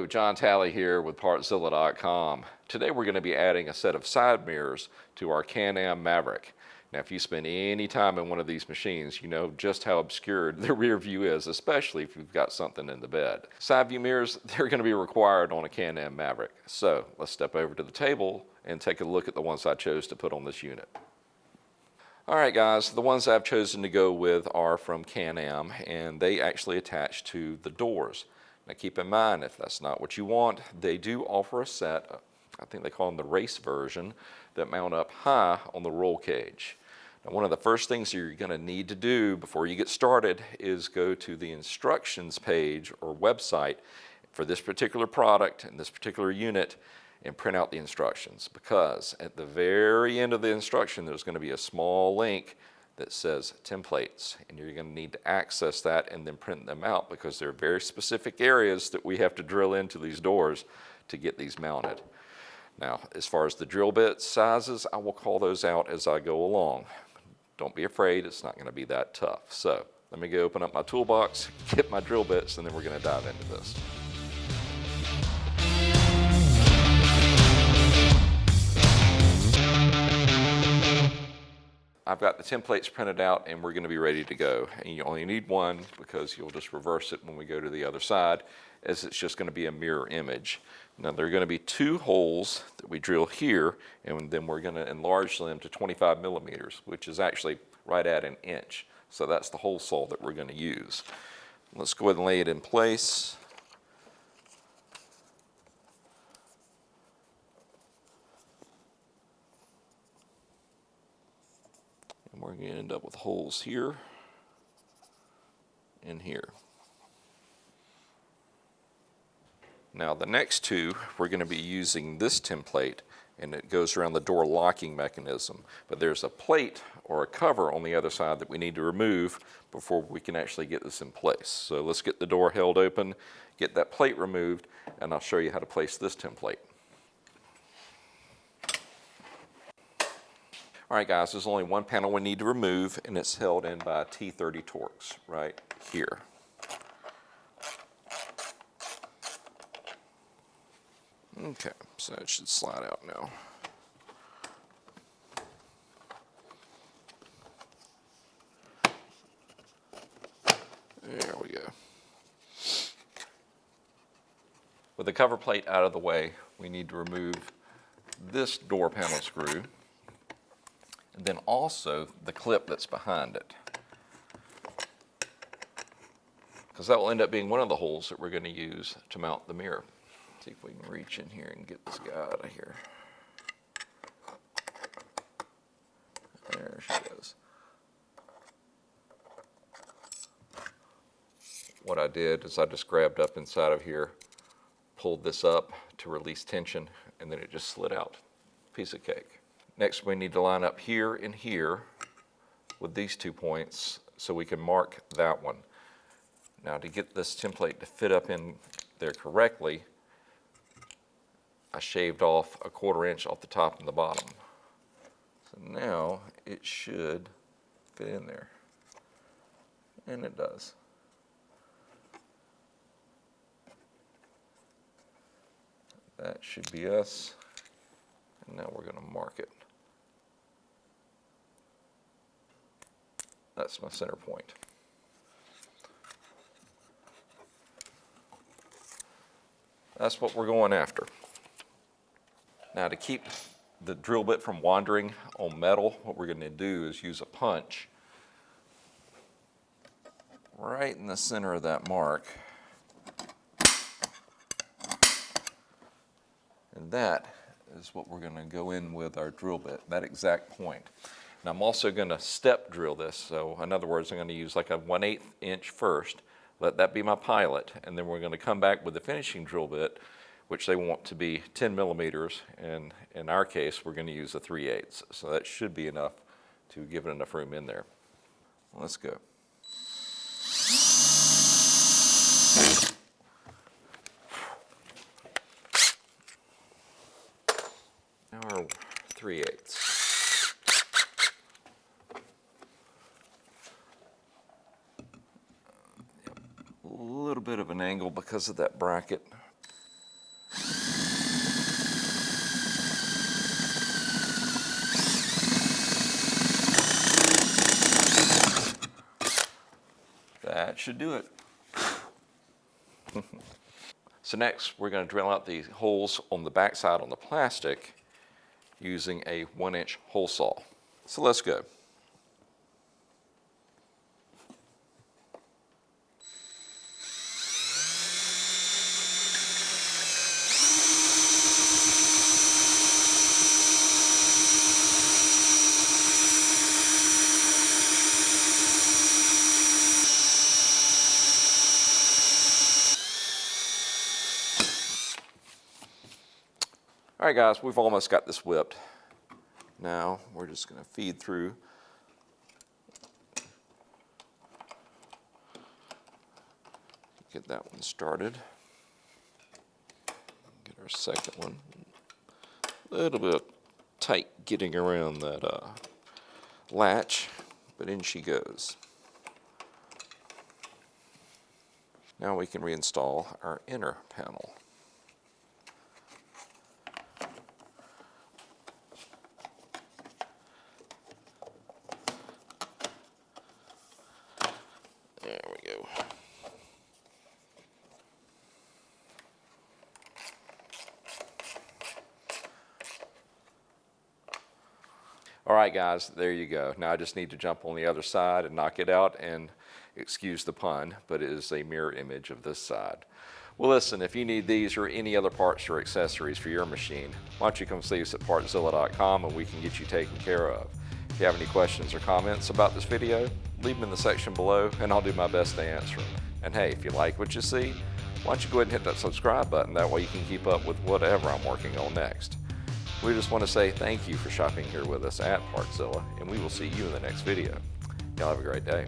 John Talley here with Partzilla.com. Today we're going to be adding a set of side mirrors to our Can-am Maverick. Now if you spend any time in one of these machines, you know just how obscured the rear view is, especially if you've got something in the bed. Side view mirrors, they're going to be required on a Can-am Maverick. So let's step over to the table and take a look at the ones I chose to put on this unit. Alright guys, the ones I've chosen to go with are from Can-am, and they actually attach to the doors. Now keep in mind, if that's not what you want, they do offer a set, I think they call them the race version, that mount up high on the roll cage. Now one of the first things you're going to need to do before you get started is go to the instructions page or website for this particular product and this particular unit and print out the instructions, because at the very end of the instruction there's going to be a small link that says templates, and you're going to need to access that and then print them out, because there are very specific areas that we have to drill into these doors to get these mounted. Now as far as the drill bit sizes, I will call those out as I go along. Don't be afraid, it's not going to be that tough. So let me go open up my toolbox, get my drill bits, and then we're going to dive into this. I've got the templates printed out and we're going to be ready to go. And you only need one because you'll just reverse it when we go to the other side, as it's just going to be a mirror image. Now there are going to be two holes that we drill here, and then we're going to enlarge them to 25 millimeters, which is actually right at an inch. So that's the hole saw that we're going to use. Let's go ahead and lay it in place. We're going to end up with holes here and here. Now the next two, we're going to be using this template, and it goes around the door locking mechanism. But there's a plate or a cover on the other side that we need to remove before we can actually get this in place. So let's get the door held open, get that plate removed, and I'll show you how to place this template. Alright guys, there's only one panel we need to remove, and it's held in by T30 Torx right here. Okay, so it should slide out now. There we go. With the cover plate out of the way, we need to remove this door panel screw, and then also the clip that's behind it, because that will end up being one of the holes that we're going to use to mount the mirror. Let's see if we can reach in here and get this guy out of here. There she is. What I did is I just grabbed up inside of here, pulled this up to release tension, and then it just slid out. Piece of cake. Next, we need to line up here and here with these 2 points so we can mark that one. Now to get this template to fit up in there correctly, I shaved off a 1/4 inch off the top and the bottom. So now it should fit in there. And it does. That should be us. And now we're going to mark it. That's my center point. That's what we're going after. Now to keep the drill bit from wandering on metal, what we're going to do is use a punch right in the center of that mark. And that is what we're going to go in with our drill bit, that exact point. And I'm also going to step drill this, so in other words, I'm going to use like a 1/8 inch first, let that be my pilot, and then we're going to come back with the finishing drill bit, which they want to be 10 millimeters, and in our case, we're going to use a 3/8. So that should be enough to give it enough room in there. Let's go. Now our 3/8. A little bit of an angle because of that bracket. That should do it. So next, we're going to drill out the holes on the backside on the plastic using a 1-inch hole saw. So let's go. All right, guys, we've almost got this whipped. Now we're just going to feed through. Get that one started. Get our second one. A little bit tight getting around that latch, but in she goes. Now we can reinstall our inner panel. There we go. All right, guys, there you go. Now I just need to jump on the other side and knock it out, and excuse the pun, but it is a mirror image of this side. Well, listen, if you need these or any other parts or accessories for your machine, why don't you come see us at Partzilla.com and we can get you taken care of. If you have any questions or comments about this video, leave them in the section below and I'll do my best to answer them. And hey, if you like what you see, why don't you go ahead and hit that subscribe button. That way you can keep up with whatever I'm working on next. We just want to say thank you for shopping here with us at Partzilla, and we will see you in the next video. Y'all have a great day.